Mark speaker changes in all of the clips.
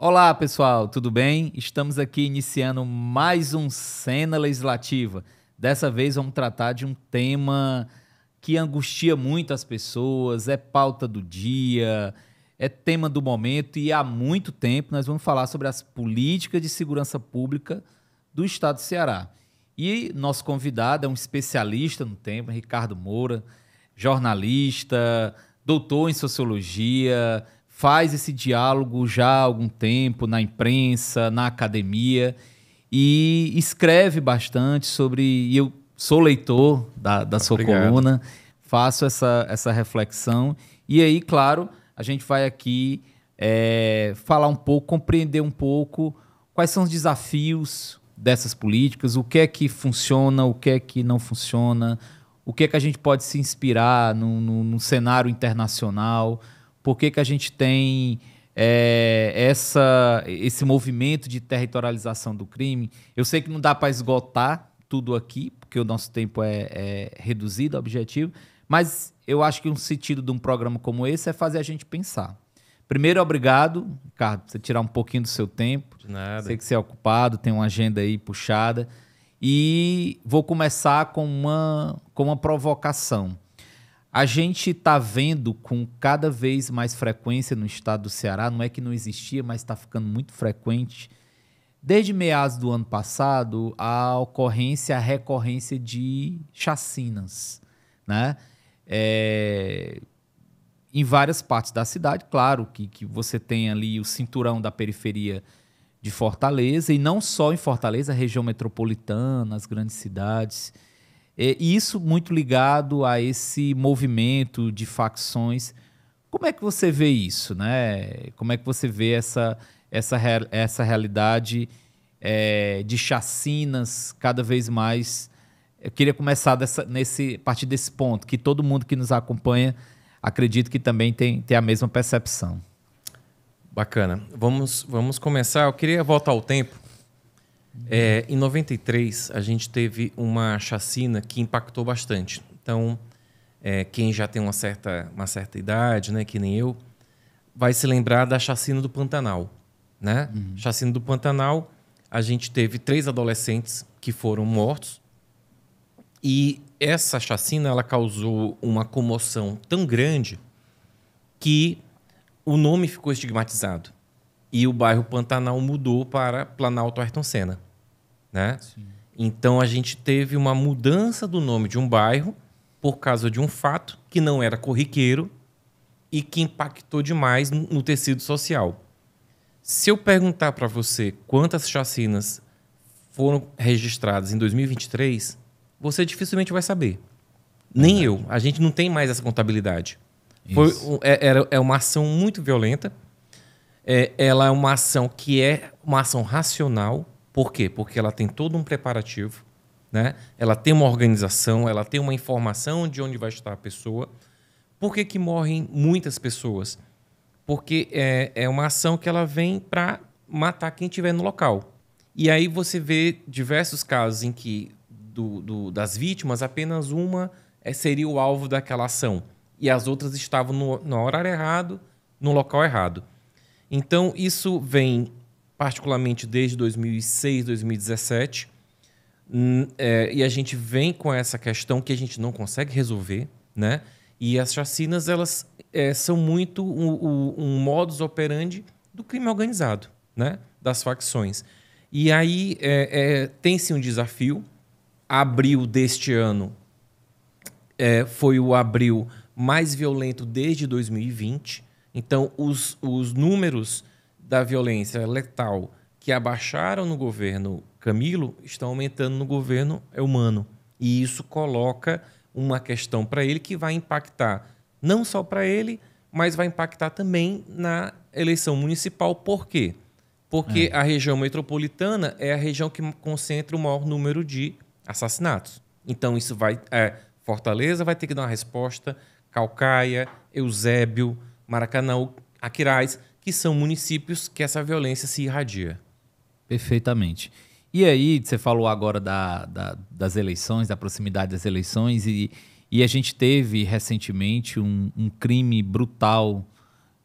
Speaker 1: Olá, pessoal, tudo bem? Estamos aqui iniciando mais um Cena Legislativa. Dessa vez vamos tratar de um tema que angustia muito as pessoas, é pauta do dia, é tema do momento e há muito tempo nós vamos falar sobre as políticas de segurança pública do estado do Ceará. E nosso convidado é um especialista no tema, Ricardo Moura, jornalista, doutor em sociologia, faz esse diálogo já há algum tempo na imprensa, na academia e escreve bastante sobre. E eu sou leitor da sua coluna, faço essa reflexão. E aí, claro, a gente vai aqui falar um pouco, compreender um pouco quais são os desafios dessas políticas, o que é que funciona, o que é que não funciona, o que é que a gente pode se inspirar no cenário internacional. Por que a gente tem esse movimento de territorialização do crime? Eu sei que não dá para esgotar tudo aqui, porque o nosso tempo é reduzido, objetivo, mas eu acho que um sentido de um programa como esse é fazer a gente pensar. Primeiro, obrigado, Ricardo, por você tirar um pouquinho do seu tempo.
Speaker 2: De nada.
Speaker 1: Sei que você é ocupado, tem uma agenda aí puxada. E vou começar com uma provocação. A gente está vendo com cada vez mais frequência no estado do Ceará, não é que não existia, mas está ficando muito frequente, desde meados do ano passado, a recorrência de chacinas, né? Em várias partes da cidade, claro que você tem ali o cinturão da periferia de Fortaleza, e não só em Fortaleza, a região metropolitana, as grandes cidades. E isso muito ligado a esse movimento de facções. Como é que você vê isso, né? Como é que você vê essa realidade de chacinas cada vez mais? Eu queria começar a partir desse ponto, que todo mundo que nos acompanha, acredito que também tem a mesma percepção.
Speaker 2: Bacana. Vamos começar. Eu queria voltar ao tempo. Em 93, a gente teve uma chacina que impactou bastante. Então, quem já tem uma certa idade, né, que nem eu, vai se lembrar da chacina do Pantanal, né? Chacina do Pantanal, a gente teve 3 adolescentes que foram mortos. E essa chacina ela causou uma comoção tão grande que o nome ficou estigmatizado. E o bairro Pantanal mudou para Planalto Ayrton Senna, né? Então a gente teve uma mudança do nome de um bairro por causa de um fato que não era corriqueiro e que impactou demais no tecido social. Se eu perguntar para você quantas chacinas foram registradas em 2023, você dificilmente vai saber. Nem eu. A gente não tem mais essa contabilidade. É uma ação muito violenta. Ela é uma ação que é uma ação racional. Por quê? Porque ela tem todo um preparativo, né? Ela tem uma organização, ela tem uma informação de onde vai estar a pessoa. Por que morrem muitas pessoas? Porque é uma ação que ela vem para matar quem estiver no local. E aí você vê diversos casos em que das vítimas, apenas uma seria o alvo daquela ação. E as outras estavam no horário errado, no local errado. Então, isso vem particularmente desde 2006, 2017, e a gente vem com essa questão que a gente não consegue resolver, né? E as chacinas, elas são muito um modus operandi do crime organizado, né? Das facções. E aí tem-se um desafio. Abril deste ano foi o abril mais violento desde 2020. Então, os números da violência letal que abaixaram no governo Camilo estão aumentando no governo Eumano. E isso coloca uma questão para ele que vai impactar não só para ele, mas vai impactar também na eleição municipal. Por quê? Porque a região metropolitana é a região que concentra o maior número de assassinatos. Então, isso Fortaleza vai ter que dar uma resposta, Caucaia, Eusébio, Maracanã, Aquiraz, que são municípios que essa violência se irradia.
Speaker 1: Perfeitamente. E aí, você falou agora das eleições, da proximidade das eleições, e a gente teve recentemente um crime brutal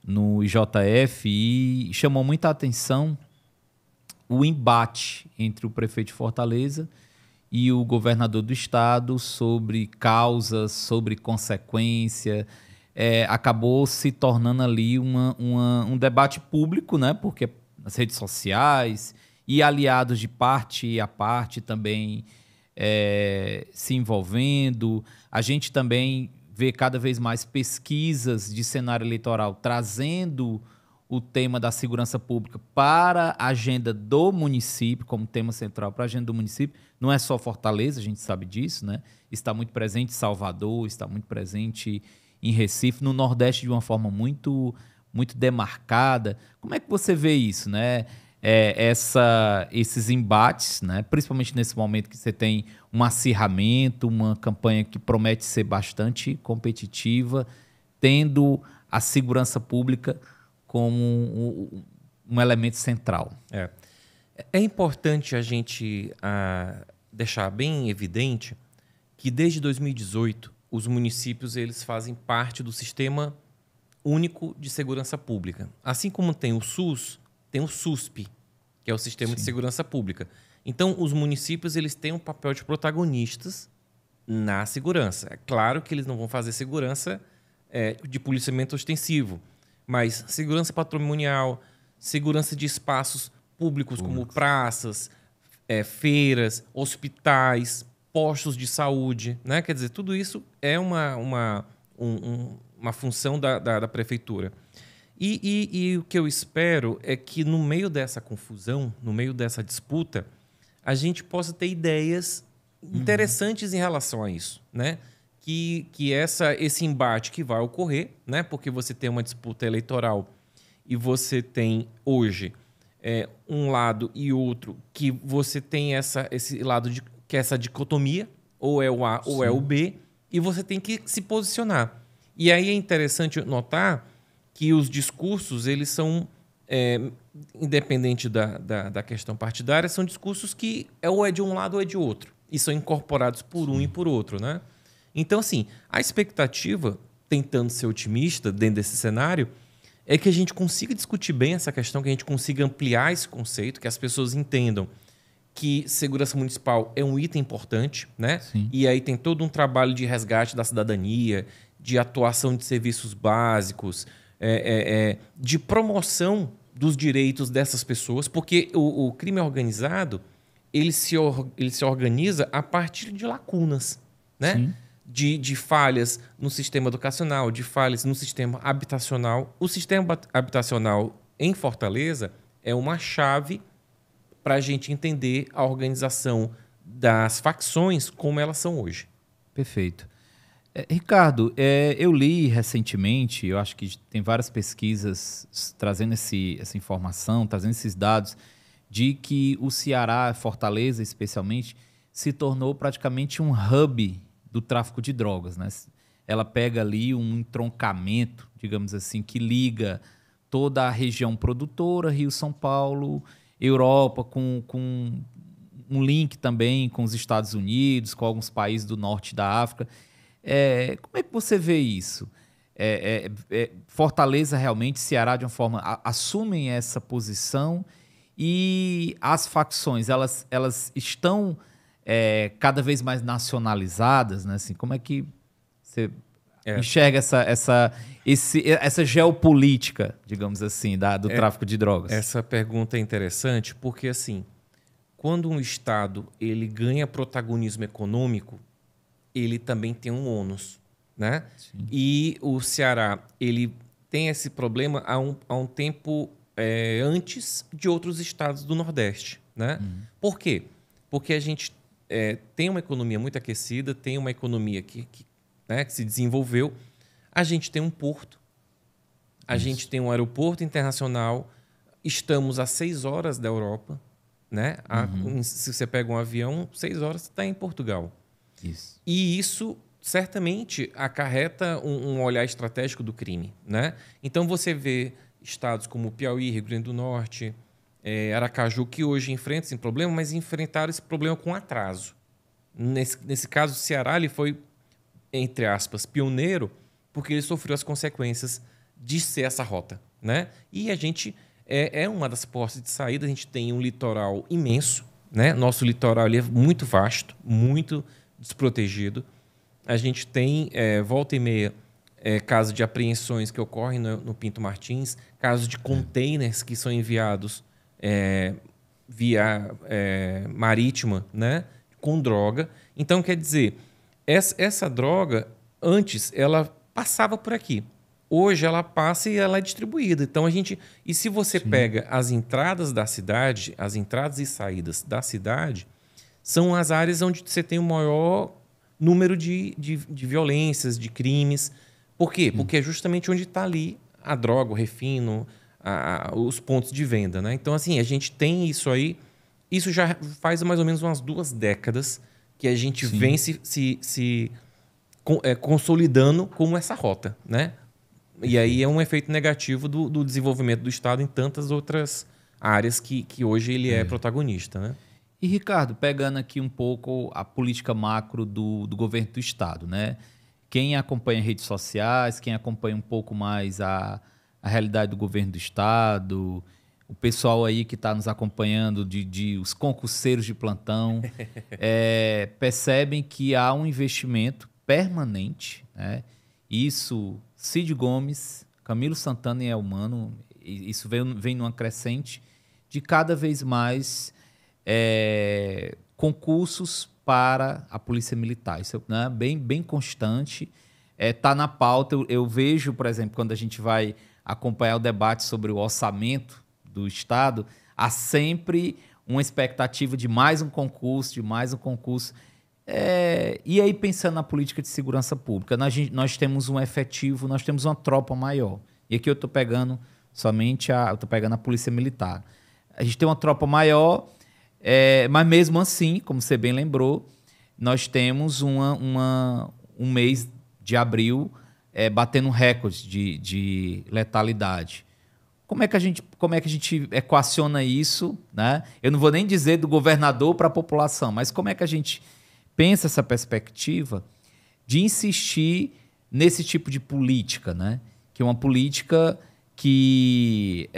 Speaker 1: no IJF e chamou muita atenção o embate entre o prefeito de Fortaleza e o governador do estado sobre causas, sobre consequência. Acabou se tornando ali um debate público, né? Porque nas redes sociais e aliados de parte a parte também se envolvendo. A gente também vê cada vez mais pesquisas de cenário eleitoral trazendo o tema da segurança pública para a agenda do município, como tema central para a agenda do município. Não é só Fortaleza, a gente sabe disso, né? Está muito presente em Salvador, está muito presente em Recife, no Nordeste de uma forma muito, muito demarcada. Como é que você vê isso, né? Esses embates, né? Principalmente nesse momento que você tem um acirramento, uma campanha que promete ser bastante competitiva, tendo a segurança pública como um elemento central.
Speaker 2: É importante a gente deixar bem evidente que desde 2018 os municípios eles fazem parte do Sistema Único de Segurança Pública. Assim como tem o SUS, tem o SUSP, que é o Sistema de Segurança Pública. Então, os municípios eles têm um papel de protagonistas na segurança. É claro que eles não vão fazer segurança de policiamento ostensivo, mas segurança patrimonial, segurança de espaços públicos como praças, feiras, hospitais, postos de saúde, né? Quer dizer, tudo isso é uma função da prefeitura. E o que eu espero é que no meio dessa confusão, no meio dessa disputa, a gente possa ter ideias interessantes em relação a isso, né? Que esse embate que vai ocorrer, né? Porque você tem uma disputa eleitoral e você tem hoje um lado e outro que você tem esse lado que é essa dicotomia, ou é o A ou é o B, e você tem que se posicionar. E aí é interessante notar que os discursos, eles são, independente da questão partidária, são discursos que ou é de um lado ou é de outro, e são incorporados por um e por outro, né? Então, assim, a expectativa, tentando ser otimista dentro desse cenário, é que a gente consiga discutir bem essa questão, que a gente consiga ampliar esse conceito, que as pessoas entendam que segurança municipal é um item importante, né?
Speaker 1: Sim.
Speaker 2: E aí tem todo um trabalho de resgate da cidadania, de atuação de serviços básicos, de promoção dos direitos dessas pessoas, porque o crime organizado ele se organiza a partir de lacunas, né?
Speaker 1: Sim.
Speaker 2: De falhas no sistema educacional, de falhas no sistema habitacional. O sistema habitacional em Fortaleza é uma chave para a gente entender a organização das facções como elas são hoje.
Speaker 1: Perfeito. Ricardo, eu li recentemente, eu acho que tem várias pesquisas trazendo essa informação, trazendo esses dados, de que o Ceará, Fortaleza especialmente, se tornou praticamente um hub do tráfico de drogas, né? Ela pega ali um entroncamento, digamos assim, que liga toda a região produtora, Rio, São Paulo, Europa, com um link também com os Estados Unidos, com alguns países do norte da África. Como é que você vê isso? Fortaleza realmente, Ceará, de uma forma, assumem essa posição e as facções, elas estão cada vez mais nacionalizadas, né? Assim, como é que você enxerga essa geopolítica, digamos assim, do tráfico de drogas?
Speaker 2: Essa pergunta é interessante porque, assim, quando um Estado ele ganha protagonismo econômico, ele também tem um ônus, né?
Speaker 1: Sim.
Speaker 2: E o Ceará ele tem esse problema há um tempo antes de outros estados do Nordeste, né? Por quê? Porque a gente tem uma economia muito aquecida, tem uma economia que se desenvolveu. A gente tem um porto, a gente tem um aeroporto internacional, estamos a 6 horas da Europa, né? Se você pega um avião, 6 horas você está em Portugal.
Speaker 1: Isso.
Speaker 2: E isso certamente acarreta um olhar estratégico do crime, né? Então você vê estados como Piauí, Rio Grande do Norte, Aracaju, que hoje enfrentam esse problema, mas enfrentaram esse problema com atraso. Nesse caso, o Ceará ele foi, entre aspas, pioneiro, porque ele sofreu as consequências de ser essa rota, né? E a gente é uma das portas de saída. A gente tem um litoral imenso, né? Nosso litoral ali é muito vasto, muito desprotegido. A gente tem, volta e meia, casos de apreensões que ocorrem no Pinto Martins, casos de containers que são enviados via marítima, né? Com droga. Então, quer dizer, essa droga, antes, ela passava por aqui. Hoje ela passa e ela é distribuída. Então e se você pega as entradas da cidade, as entradas e saídas da cidade, são as áreas onde você tem o maior número de violências, de crimes. Por quê? Porque é justamente onde está ali a droga, o refino, os pontos de venda, né? Então, assim, a gente tem isso aí. Isso já faz mais ou menos umas 2 décadas que a gente vem se consolidando como essa rota, né? E aí é um efeito negativo do desenvolvimento do Estado em tantas outras áreas que hoje ele é protagonista, né?
Speaker 1: E, Ricardo, pegando aqui um pouco a política macro do governo do Estado, né? Quem acompanha redes sociais, quem acompanha um pouco mais a realidade do governo do Estado, o pessoal aí que está nos acompanhando, os concurseiros de plantão, percebem que há um investimento permanente, né? Isso, Cid Gomes, Camilo Santana e Elmano, isso vem numa crescente de cada vez mais concursos para a Polícia Militar. Isso é, né, bem constante. Está na pauta. Eu vejo, por exemplo, quando a gente vai acompanhar o debate sobre o orçamento do Estado, há sempre uma expectativa de mais um concurso, E aí, pensando na política de segurança pública, nós temos um efetivo, nós temos uma tropa maior. E aqui eu estou pegando a Polícia Militar. A gente tem uma tropa maior, mas mesmo assim, como você bem lembrou, nós temos um mês de abril batendo recordes de letalidade. Como é que a gente equaciona isso, né? Eu não vou nem dizer do governador para a população, mas como é que a gente pensa essa perspectiva de insistir nesse tipo de política, né? Que é uma política que,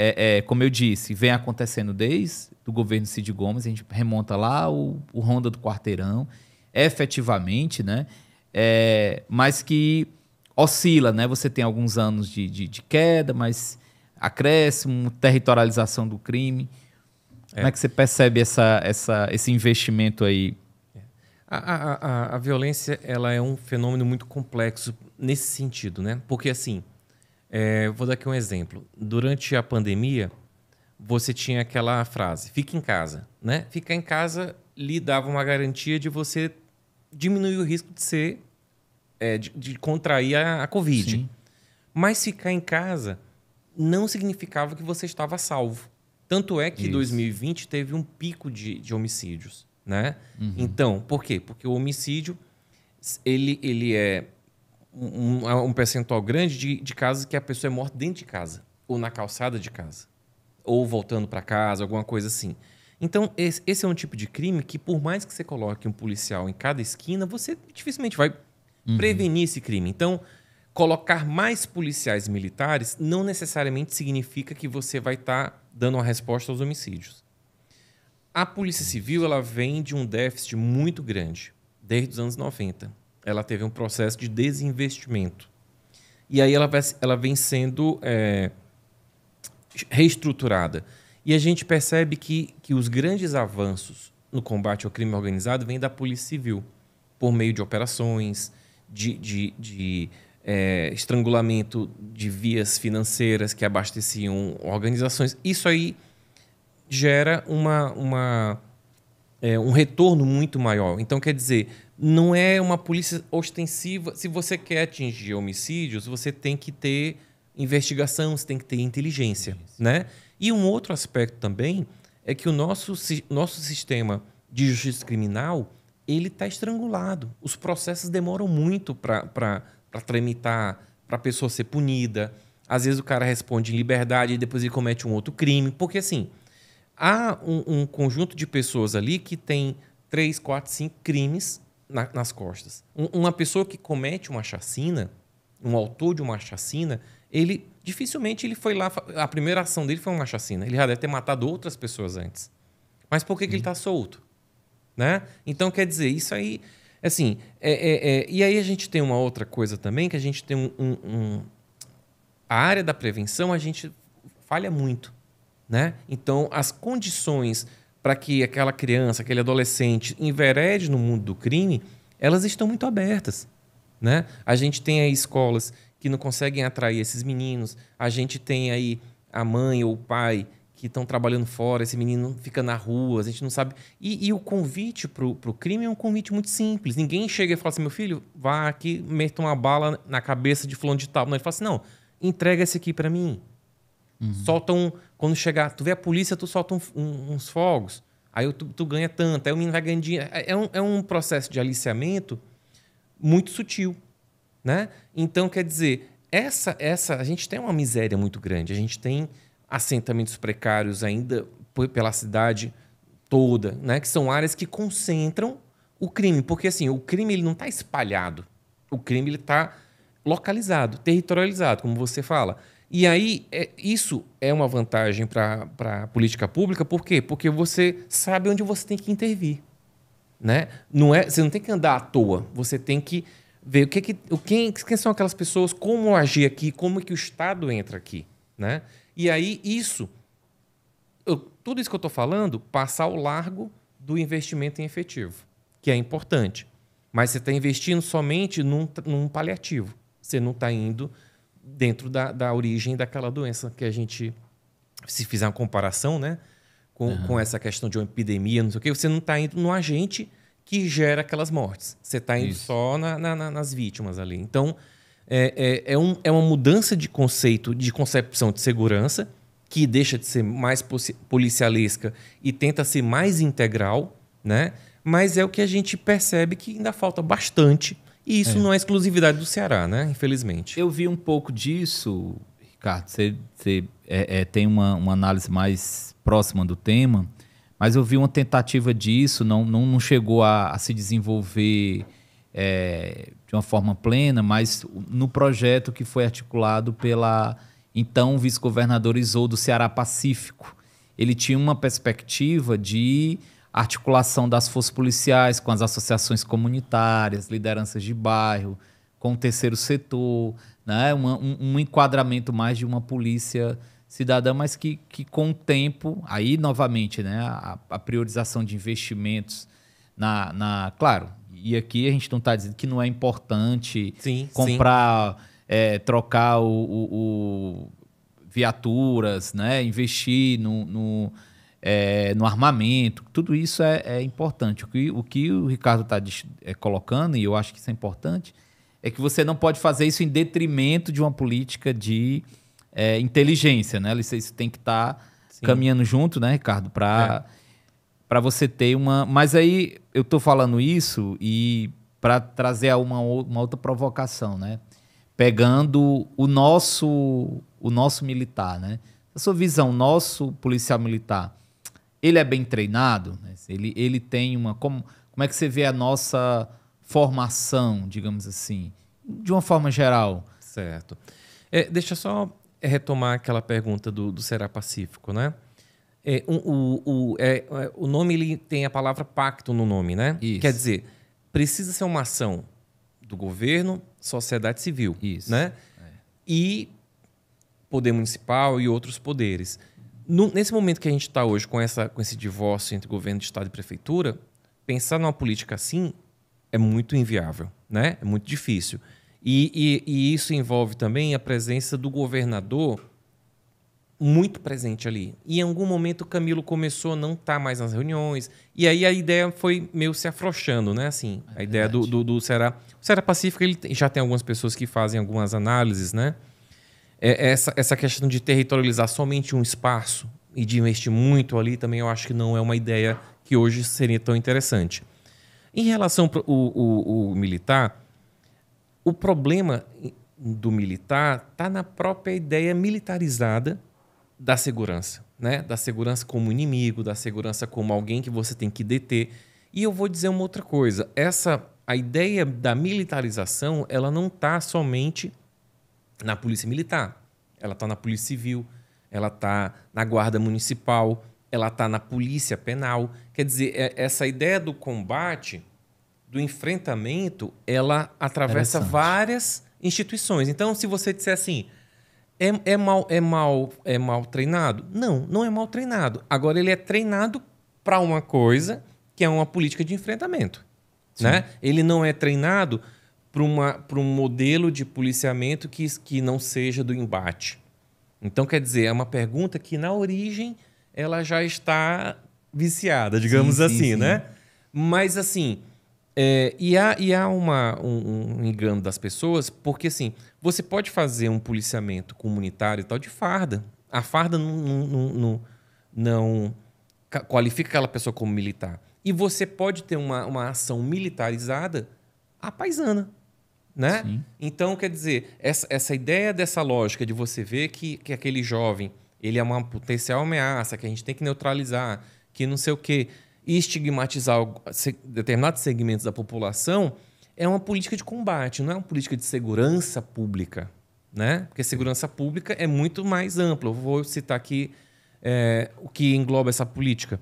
Speaker 1: como eu disse, vem acontecendo desde o governo Cid Gomes, a gente remonta lá o Ronda do Quarteirão, efetivamente, né? Mas que oscila, né? Você tem alguns anos de queda, mas acréscimo, territorialização do crime. Como é que você percebe esse investimento aí?
Speaker 2: A violência, ela é um fenômeno muito complexo nesse sentido, né? Porque, assim, vou dar aqui um exemplo. Durante a pandemia, você tinha aquela frase, fica em casa, né? Ficar em casa lhe dava uma garantia de você diminuir o risco de contrair a Covid.
Speaker 1: Sim.
Speaker 2: Mas ficar em casa não significava que você estava salvo. Tanto é que 2020 teve um pico de homicídios, né? Então, por quê? Porque o homicídio ele é um percentual grande de casos que a pessoa é morta dentro de casa, ou na calçada de casa, ou voltando para casa, alguma coisa assim. Então, esse é um tipo de crime que, por mais que você coloque um policial em cada esquina, você dificilmente vai prevenir esse crime. Então, colocar mais policiais militares não necessariamente significa que você vai estar dando uma resposta aos homicídios. A Polícia Civil, ela vem de um déficit muito grande, desde os anos 90. Ela teve um processo de desinvestimento. E aí ela vem sendo reestruturada. E a gente percebe que os grandes avanços no combate ao crime organizado vêm da Polícia Civil, por meio de operações, de estrangulamento de vias financeiras que abasteciam organizações. Isso aí gera um retorno muito maior. Então, quer dizer, não é uma polícia ostensiva. Se você quer atingir homicídios, você tem que ter investigação, você tem que ter inteligência, né? E um outro aspecto também é que o nosso sistema de justiça criminal ele está estrangulado. Os processos demoram muito para tramitar, para a pessoa ser punida. Às vezes o cara responde em liberdade e depois ele comete um outro crime. Porque, assim, há um conjunto de pessoas ali que tem 3, 4, 5 crimes nas costas. Uma pessoa que comete uma chacina, um autor de uma chacina, ele dificilmente ele foi lá... A primeira ação dele foi uma chacina. Ele já deve ter matado outras pessoas antes. Mas por que ele está solto? Né? Então, quer dizer, isso aí... Assim, e aí a gente tem uma outra coisa também, que a gente tem a área da prevenção, a gente falha muito. Né? Então, as condições para que aquela criança, aquele adolescente enverede no mundo do crime, elas estão muito abertas. Né? A gente tem aí escolas que não conseguem atrair esses meninos, a gente tem aí a mãe ou o pai que estão trabalhando fora, esse menino fica na rua, a gente não sabe. E o convite para o crime é um convite muito simples. Ninguém chega e fala assim, meu filho, vá aqui, meta uma bala na cabeça de fulano de tal. Não, ele fala assim, não, entrega esse aqui para mim. Solta quando chegar, tu vê a polícia, tu solta uns fogos, aí tu ganha tanto, aí o menino vai ganhando dinheiro. É um processo de aliciamento muito sutil. Né? Então, quer dizer, a gente tem uma miséria muito grande, a gente tem assentamentos precários ainda pela cidade toda, né? Que são áreas que concentram o crime. Porque assim, o crime ele não está espalhado. O crime está localizado, territorializado, como você fala. E aí, isso é uma vantagem para a política pública. Por quê? Porque você sabe onde você tem que intervir. Né? Você não tem que andar à toa. Você tem que ver quem são aquelas pessoas, como agir aqui, como que o Estado entra aqui. Né? E aí, tudo isso que eu estou falando passa ao largo do investimento em efetivo, que é importante. Mas você está investindo somente num paliativo. Você não está indo dentro da origem daquela doença que a gente, se fizer uma comparação, né, com essa questão de uma epidemia, não sei o quê, você não está indo no agente que gera aquelas mortes. Você está indo só nas vítimas ali. Então, é uma mudança de conceito, de concepção de segurança, que deixa de ser mais policialesca e tenta ser mais integral, né? Mas é o que a gente percebe que ainda falta bastante. E isso não é exclusividade do Ceará, né? Infelizmente.
Speaker 1: Eu vi um pouco disso, Ricardo. Você tem uma análise mais próxima do tema, mas eu vi uma tentativa disso, não chegou a se desenvolver de uma forma plena, mas no projeto que foi articulado pela então vice-governador Isoldo Ceará Pacífico. Ele tinha uma perspectiva de articulação das forças policiais com as associações comunitárias, lideranças de bairro, com o terceiro setor, né? Um enquadramento mais de uma polícia cidadã, mas que com o tempo, aí novamente, né? A priorização de investimentos claro, e aqui a gente não está dizendo que não é importante comprar, trocar viaturas, né? Investir no armamento, tudo isso é importante. O que o Ricardo está colocando, e eu acho que isso é importante, é que você não pode fazer isso em detrimento de uma política de inteligência, né? Isso tem que estar caminhando junto, né, Ricardo? Para você ter uma... Mas aí eu estou falando isso e para trazer uma outra provocação, né? Pegando o nosso militar, né? A sua visão, nosso policial militar, ele é bem treinado? Né? Ele tem uma... Como é que você vê a nossa formação, digamos assim, de uma forma geral?
Speaker 2: Certo. Deixa eu só retomar aquela pergunta do Ceará Pacífico, né? O nome ele tem a palavra pacto no nome, né?
Speaker 1: Isso.
Speaker 2: Quer dizer, precisa ser uma ação do governo, sociedade civil,
Speaker 1: isso,
Speaker 2: né? E poder municipal e outros poderes. Nesse momento que a gente está hoje com esse divórcio entre governo de estado e prefeitura, pensar numa política assim é muito inviável, né? É muito difícil. E isso envolve também a presença do governador muito presente ali. E em algum momento o Camilo começou a não estar mais nas reuniões, e aí a ideia foi meio se afrouxando, né? Assim, a ideia do Ceará. O Ceará Pacífico ele já tem algumas pessoas que fazem algumas análises, né? Essa questão de territorializar somente um espaço e de investir muito ali também eu acho que não é uma ideia que hoje seria tão interessante. Em relação ao militar, o problema do militar está na própria ideia militarizada da segurança, né? Da segurança como inimigo, da segurança como alguém que você tem que deter. E eu vou dizer uma outra coisa. A ideia da militarização ela não está somente na Polícia Militar, ela está na Polícia Civil, ela está na Guarda Municipal, ela está na Polícia Penal. Quer dizer, essa ideia do combate, do enfrentamento, ela atravessa várias instituições. Então, se você disser assim, é mal treinado? Não, não é mal treinado. Agora, ele é treinado para uma coisa que é uma política de enfrentamento. Né? Ele não é treinado para um modelo de policiamento que não seja do embate. Então, quer dizer, é uma pergunta que, na origem, ela já está viciada, digamos assim, né? Mas, assim, e há um engano das pessoas, porque, assim, você pode fazer um policiamento comunitário e tal de farda. A farda não qualifica aquela pessoa como militar. E você pode ter uma ação militarizada à paisana. Né? Então, quer dizer, essa ideia dessa lógica de você ver que aquele jovem ele é uma potencial ameaça, que a gente tem que neutralizar, que não sei o quê, e estigmatizar determinados segmentos da população, é uma política de combate, não é uma política de segurança pública. Né? Porque segurança pública é muito mais ampla. Eu vou citar aqui o que engloba essa política.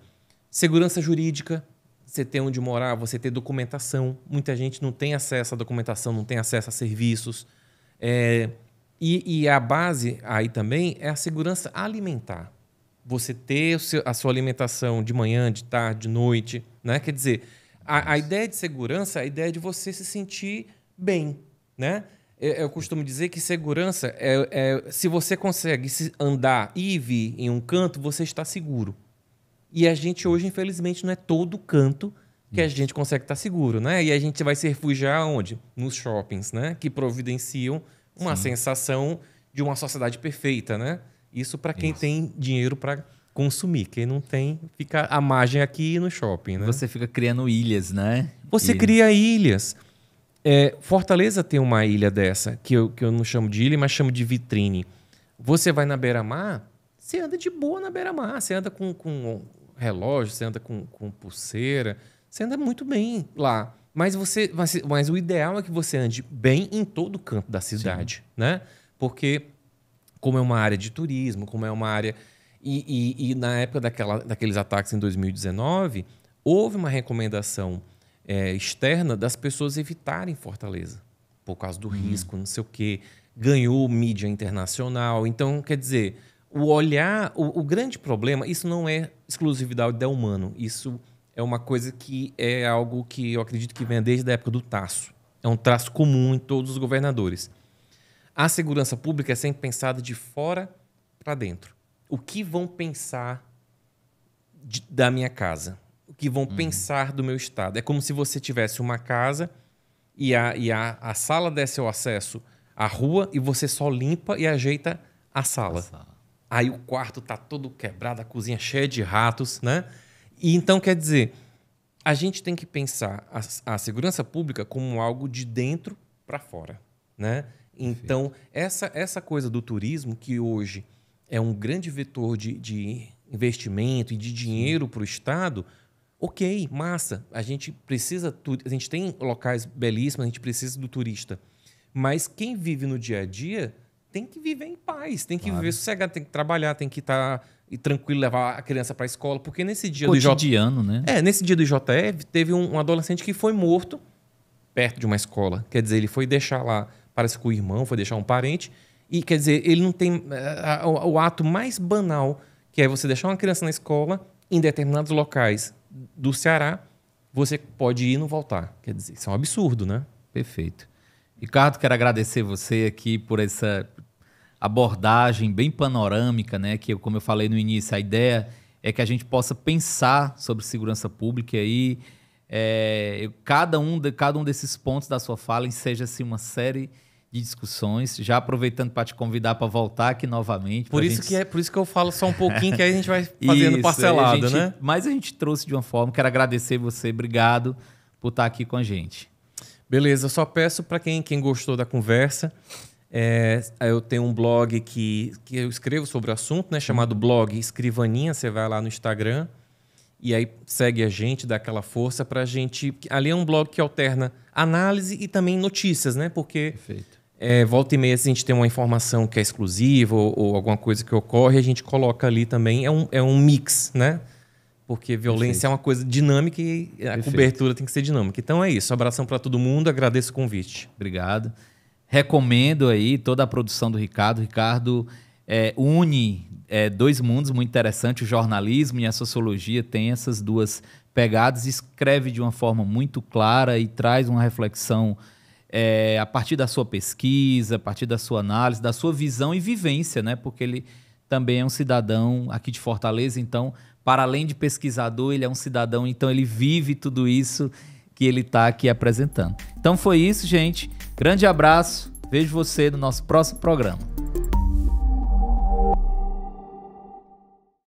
Speaker 2: Segurança jurídica, você ter onde morar, você ter documentação. Muita gente não tem acesso à documentação, não tem acesso a serviços. E a base aí também é a segurança alimentar. Você ter a sua alimentação de manhã, de tarde, de noite. Né? Quer dizer, a ideia de segurança é a ideia de você se sentir bem. Né? Eu costumo dizer que segurança se você consegue andar e vir em um canto, você está seguro. E a gente hoje, infelizmente, não é todo canto que a gente consegue estar seguro, né? E a gente vai se refugiar onde? Nos shoppings, né? Que providenciam uma sensação de uma sociedade perfeita, né? Isso para quem tem dinheiro para consumir. Quem não tem, fica à margem aqui no shopping, né?
Speaker 1: Você fica criando ilhas, né?
Speaker 2: Você cria ilhas. Fortaleza tem uma ilha dessa, que eu não chamo de ilha, mas chamo de vitrine. Você vai na beira-mar, você anda de boa na beira-mar. Você anda com relógio, você anda com pulseira, você anda muito bem lá. Mas o ideal é que você ande bem em todo o canto da cidade, né? Porque como é uma área de turismo, como é uma área... E na época daqueles ataques em 2019, houve uma recomendação externa das pessoas evitarem Fortaleza, por causa do risco, não sei o quê. Ganhou mídia internacional. Então, quer dizer... O grande problema, isso não é exclusividade do humano. Isso é uma coisa que é algo que eu acredito que vem desde a época do Tasso. É um traço comum em todos os governadores. A segurança pública é sempre pensada de fora para dentro. O que vão pensar da minha casa? O que vão pensar do meu estado? É como se você tivesse uma casa e a sala desse o acesso à rua e você só limpa e ajeita a sala. Aí o quarto está todo quebrado, a cozinha cheia de ratos, né? E então, quer dizer, a gente tem que pensar a segurança pública como algo de dentro para fora, né? Então, essa coisa do turismo, que hoje é um grande vetor de investimento e de dinheiro para o Estado, ok, massa. A gente tem locais belíssimos, a gente precisa do turista. Mas quem vive no dia a dia... tem que viver em paz, tem que viver sossegado, tem que trabalhar, tem que estar tranquilo, levar a criança para a escola. Porque nesse dia
Speaker 1: cotidiano, né?
Speaker 2: Nesse dia do IJF, teve um adolescente que foi morto perto de uma escola. Quer dizer, ele foi deixar lá, parece que o irmão foi deixar um parente. E, quer dizer, ele não tem... o ato mais banal, que é você deixar uma criança na escola, em determinados locais do Ceará, você pode ir e não voltar. Quer dizer, isso é um absurdo, né?
Speaker 1: Perfeito. Ricardo, quero agradecer você aqui por essa abordagem bem panorâmica, né? Que, como eu falei no início, a ideia é que a gente possa pensar sobre segurança pública e cada um desses pontos da sua fala enseja assim, uma série de discussões. Já aproveitando para te convidar para voltar aqui novamente.
Speaker 2: Por isso que eu falo só um pouquinho, que aí a gente vai fazendo parcelado, né?
Speaker 1: Mas a gente trouxe de uma forma. Quero agradecer você, obrigado por estar aqui com a gente.
Speaker 2: Beleza, eu só peço para quem gostou da conversa, eu tenho um blog que eu escrevo sobre o assunto, né, chamado Blog Escrivaninha. Você vai lá no Instagram e aí segue a gente, dá aquela força para a gente. Ali é um blog que alterna análise e também notícias, né? Porque Volta e meia, se a gente tem uma informação que é exclusiva ou alguma coisa que ocorre, a gente coloca ali também. É um mix, né? Porque violência é uma coisa dinâmica e a cobertura tem que ser dinâmica. Então é isso. Abração para todo mundo. Agradeço o convite.
Speaker 1: Obrigado. Recomendo aí toda a produção do Ricardo. O Ricardo une dois mundos muito interessantes. O jornalismo e a sociologia têm essas duas pegadas. Escreve de uma forma muito clara e traz uma reflexão a partir da sua pesquisa, a partir da sua análise, da sua visão e vivência, né? Porque ele também é um cidadão aqui de Fortaleza, então, para além de pesquisador, ele é um cidadão, então ele vive tudo isso que ele está aqui apresentando. Então foi isso, gente. Grande abraço. Vejo você no nosso próximo programa.